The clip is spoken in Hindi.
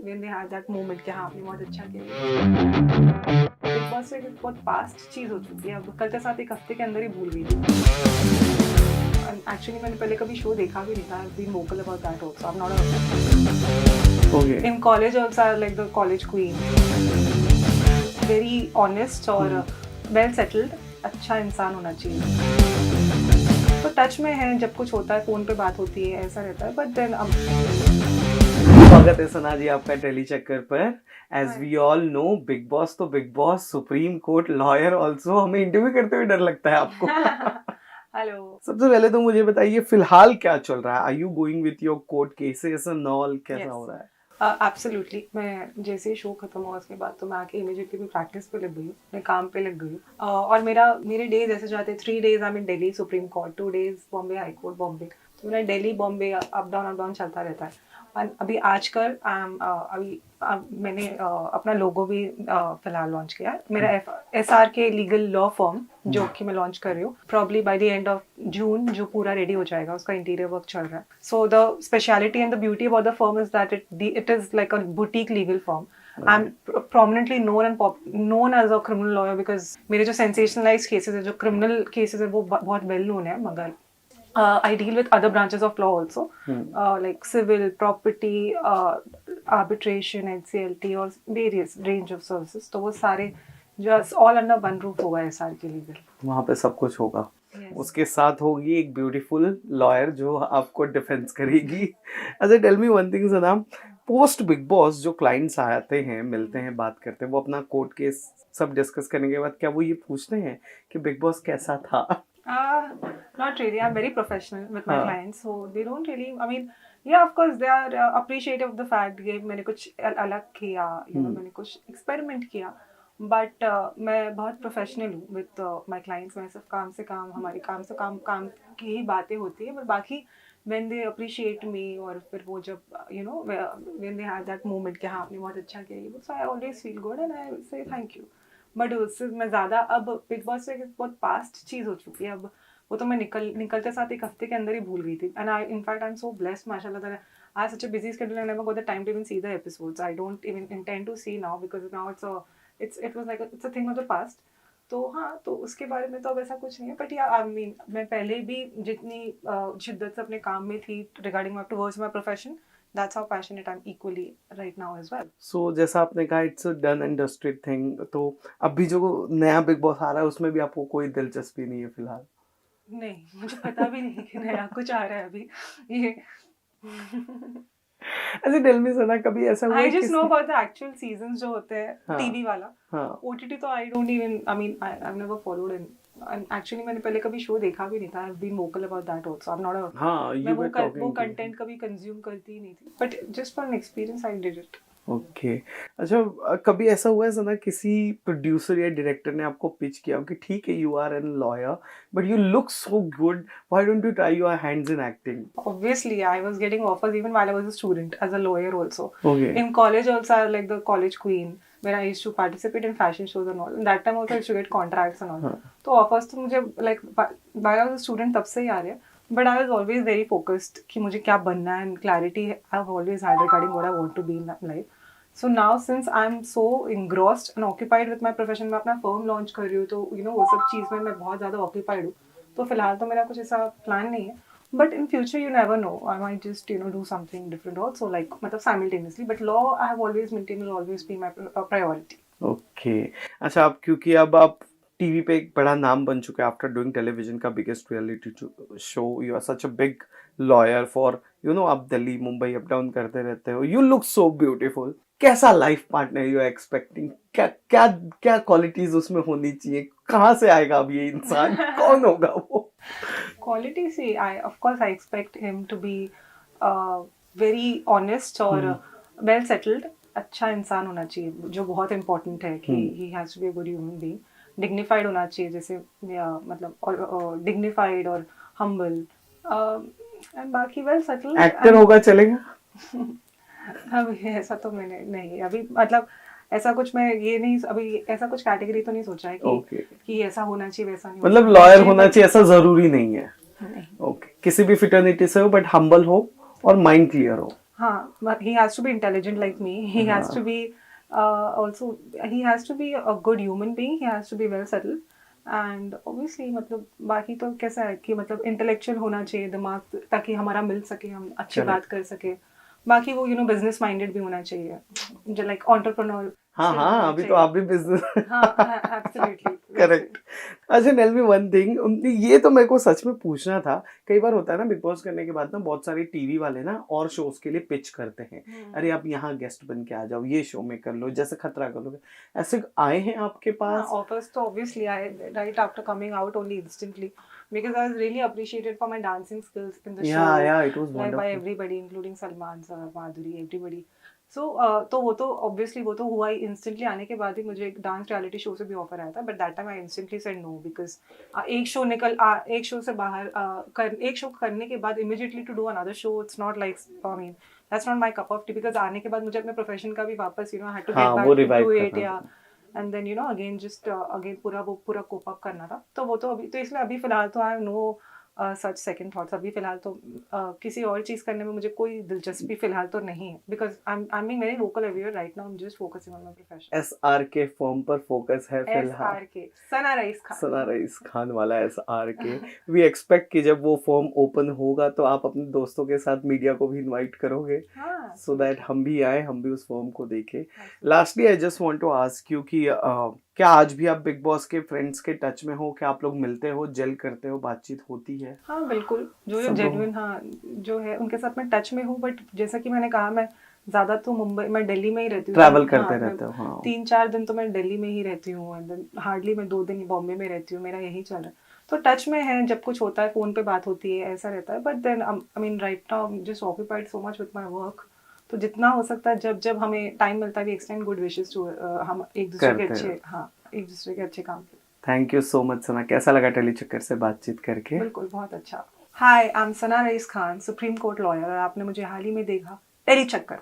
when they had that moment कि हाँ आपने बहुत अच्छा किया। बिग बॉस एक बहुत पास्ट चीज़ हो चुकी है, अब कल के साथ एक हफ्ते के अंदर ही भूल गई थी। एक्चुअली मैंने पहले कभी शो देखा भी नहीं था। I've been vocal about that also. I'm not a Okay. in college also I like the college queen. Very honest और well settled, अच्छा इंसान होना चाहिए। तो टच में है, जब कुछ होता है फ़ोन पे बात होती है, ऐसा रहता है। बट देन अब स्वागत है सना जी आपका टेली चक्कर पर। As we all know Bigg Boss तो Bigg Boss, Supreme court, lawyer also. हमें इंटरव्यू करते हुए डर लगता है आपको। हेलो। सबसे पहले तो मुझे बताइए फिलहाल क्या चल रहा है? Are you going with your court cases and all? कैसा हो रहा है? एब्सोल्युटली। मैं जैसे ही शो खत्म हुआ उसके बाद तो मैं आके इमीडिएटली प्रैक्टिस पे लग गई हूँ, अपने काम पे लग गई हूँ। और मेरे डेज ऐसे जाते हैं। 3 days I mean Delhi supreme court, 2 days Bombay high court Bombay. तो मेरा दिल्ली बॉम्बे अप डाउन चलता रहता है। और अभी आजकल मैंने अपना लोगो भी फिलहाल लॉन्च किया है। मेरा SRK लीगल लॉ फर्म जो कि मैं लॉन्च कर रही हूँ probably by the end of June, जो पूरा रेडी हो जाएगा। उसका इंटीरियर वर्क चल रहा है। So the speciality and the beauty about the firm is that it is like a boutique legal firm. I am prominently known as a criminal lawyer because मेरे जो sensationalized cases है, जो criminal cases है, वो बहुत well known है। मगर I deal with other branches of law also, like civil, property, arbitration, NCLT और various range of services. तो वो सारे just all under one roof होगा SRK legal। वहाँ पे सब कुछ होगा। Yes. उसके साथ होगी एक ब्यूटीफुल लॉयर जो आपको डिफेंस करेगी। अच्छा टेल मी वन थिंग सना, पोस्ट बिग बॉस जो क्लाइंट्स आते हैं, मिलते हैं, बात करते हैं, वो अपना कोर्ट केस सब डिस्कस करने के बाद क्या वो ये पूछते हैं कि बिग बॉस कैसा था? Not really. I'm very professional with my clients, so they don't really. I mean, yeah, of course they are appreciative of the fact कि मैंने कुछ अलग किया, मैंने कुछ experiment किया. But मैं बहुत प्रोफेशनल हूँ विद माई क्लाइंट्स। मैं सिर्फ काम से काम, हमारे काम से काम की ही बातें होती है। पर बाकी when they appreciate me और फिर वो जब when they have that moment कि हाँ आपने बहुत अच्छा किया ये, so I always feel good and I say thank you। But उससे मैं ज़्यादा अब बिग बॉस से बहुत पास्ट चीज़ हो चुकी है। अब वो तो मैं निकलते साथ एक हफ्ते के अंदर ही भूल गई थी। And I in fact I am so blessed माशाल्लाह that I have such a busy schedule and I never got the time to even see the episodes. I don't even intend to see now because now it was like it's a thing of the past. तो हाँ, तो उसके बारे में तो अब ऐसा कुछ नहीं है। बट या आई मीन मैं पहले भी जितनी शिद्दत से अपने काम में थी regarding towards my profession, that's how passionate I'm equally right now as well। So जैसा आपने कहा it's a done and dusted thing, तो अभी जो नया बिग बॉस आ रहा है उसमें भी आपको कोई दिलचस्पी नहीं है फिलहाल? नहीं, मुझे पता भी नहीं कि नया कुछ आ रहा है अभी ये। ऐसे टेल मी सना, कभी ऐसा हुआ I just know about the actual seasons जो होते हैं हाँ, टीवी वाला। हाँ, OTT तो I don't even, I mean I've never followed in, and actually मैंने पहले कभी शो देखा भी नहीं था। I've been vocal about that also। I'm not a हाँ, मैं you were talking वो to कंटेंट कभी कंज्यूम करती ही नहीं थी। But just for an experience I did it। Okay. अच्छा कभी ऐसा हुआ है सना किसी प्रोड्यूसर या डायरेक्टर ने आपको पिच किया हो कि ठीक है you are an lawyer but you look so good, why don't you try your hands in acting? Obviously, I was getting offers even while I was a student as a lawyer also. Okay. In college also, I was like the college queen when I used to participate in fashion shows and all. And that time also I used to get contracts and all. तो offers तो मुझे like while I was a student तब से ही आ रहे हैं. But I was always very focused कि मुझे क्या बनना है, and clarity I've always had regarding what I want to be in life. So now since I'm so engrossed and occupied with my profession, मैं अपना firm launch कर रही हूँ, तो वो सब चीज़ में मैं बहुत ज़्यादा occupied हूँ। तो फिलहाल तो मेरा कुछ ऐसा plan नहीं है। But in future you never know, I might just do something different also, like मतलब simultaneously. But law I have always maintained will always be my priority। Okay. अच्छा आप क्योंकि अब आप टीवी पे एक बड़ा नाम बन चुके हैं आफ्टर डूइंग टेलीविजन का biggest reality show, you are such a big lawyer for आप दिल्ली मुंबई अप डाउन करते रहते हो, यू लुक सो ब्यूटीफुल। कैसा life partner you are expecting? क्या क्या क्या क्वालिटीज उसमें होनी चाहिए? कहाँ से आएगा अब ये इंसान? कौन होगा वो? Quality, see, of course I expect him to be very honest और well settled। अच्छा इंसान होना चाहिए, जो बहुत important है कि he has to be a good human being। dignified होना चाहिए, जैसे मतलब dignified और humble and बाकी well settled। एक्टर होगा चलेगा? अभी ऐसा तो मैंने नहीं, अभी मतलब ऐसा कुछ मैं ये नहीं, अभी ऐसा कुछ कैटेगरी तो नहीं सोचा है कि ऐसा होना चाहिए वैसा नहीं। मतलब लॉयर होना चाहिए ऐसा जरूरी नहीं है? नहीं। ओके, किसी भी फिटर्निटी से हो बट हम्बल हो और माइंड क्लियर हो। हाँ, he has to be intelligent like me. He has to be also he has to be a good human being. He has to be well settled. And obviously मतलब बाकी तो कैसा है कि मतलब intellectual होना चाहिए दिमाग, ताकि हमारा मिल सके, हम अच्छी Correct. बात कर सके. बाकी वो business minded भी होना चाहिए, जो like entrepreneur हाँ skill हाँ होना अभी तो चाहिए. आप भी बिजनेस हाँ, absolutely. करेक्ट. अच्छा टेल मी वन थिंग, ये तो मेरे को सच में पूछना था. कई बार होता है ना बिग बॉस करने के बाद ना बहुत सारे टीवी वाले ना और शोज के लिए पिच करते हैं. अरे आप यहाँ गेस्ट बन के आ जाओ, ये शो में कर लो, जैसे खतरा कर लो. ऐसे आए हैं आपके हाँ, पास? offers तो obviously I right after coming out only instantly, because I was really appreciated for my dancing skills in the show, या it was like by wonderful. everybody including Salman sir, Madhuri, everybody. So तो वो तो obviously वो तो हुआ ही instantly. आने के बाद ही मुझे एक डांस रियलिटी शो से भी ऑफर आया था, but that time I instantly said no, because एक शो से बाहर एक शो करने के बाद immediately to do another show, it's not like, I mean that's not my cup of tea, because आने के बाद मुझे अपने प्रोफेशन का भी वापस I had to हाँ get वो back रिवाइव into it, करना yeah. था. And then again just again पूरा कोप अप करना था. तो वो तो अभी तो इसलिए अभी फिलहाल तो I have no such second thoughts. अभी फिलहाल तो किसी और चीज़ करने में मुझे कोई दिलचस्पी फिलहाल तो नहीं है, because I am being very vocal everywhere right now. I am just focusing on my profession. SRK form पर फोकस है फिलहाल. SRK, सना रईस खान. सना रईस खान वाला SRK. वी एक्सपेक्ट कि जब वो फॉर्म ओपन होगा तो आप अपने दोस्तों के साथ मीडिया को भी इनवाइट करोगे, हाँ, सो दैट हम भी आए, हम भी उस फॉर्म को देखें. Lastly I just want to ask you कि क्या आज भी आप बिग बॉस के फ्रेंड्स के टच में हो? क्या आप लोग मिलते हो, जेल करते हो, बातचीत होती है? हाँ बिल्कुल, जो सब लोग- जेन्युइन हाँ जो है उनके साथ मैं टच में हूँ. बट जैसा कि मैंने कहा, मैं ज़्यादा तो मैं दिल्ली में ही रहती हूँ. ट्रैवल करते हाँ, रहते हो? हाँ. 3-4 दिन तो मैं दिल्ली में ही रहती हूँ, एंड देन हार्डली मैं 2 दिन बॉम्बे में रहती हूँ. मेरा यही चल रहा है. तो टच में है, जब कुछ होता है फ़ोन पे बात होती है, ऐसा रहता है. But then I mean right now just occupied so much with my work. तो जितना हो सकता है, जब जब हमें टाइम मिलता है, we extend good wishes to हम एक दूसरे के करते अच्छे, हाँ एक दूसरे के अच्छे काम. थैंक यू सो मच सना. कैसा लगा टेली चक्कर से बातचीत करके? बिल्कुल, बहुत अच्छा. Hi, I am Sana Raees Khan, supreme court lawyer, और आपने मुझे हाल ही में देखा टेली चक्कर.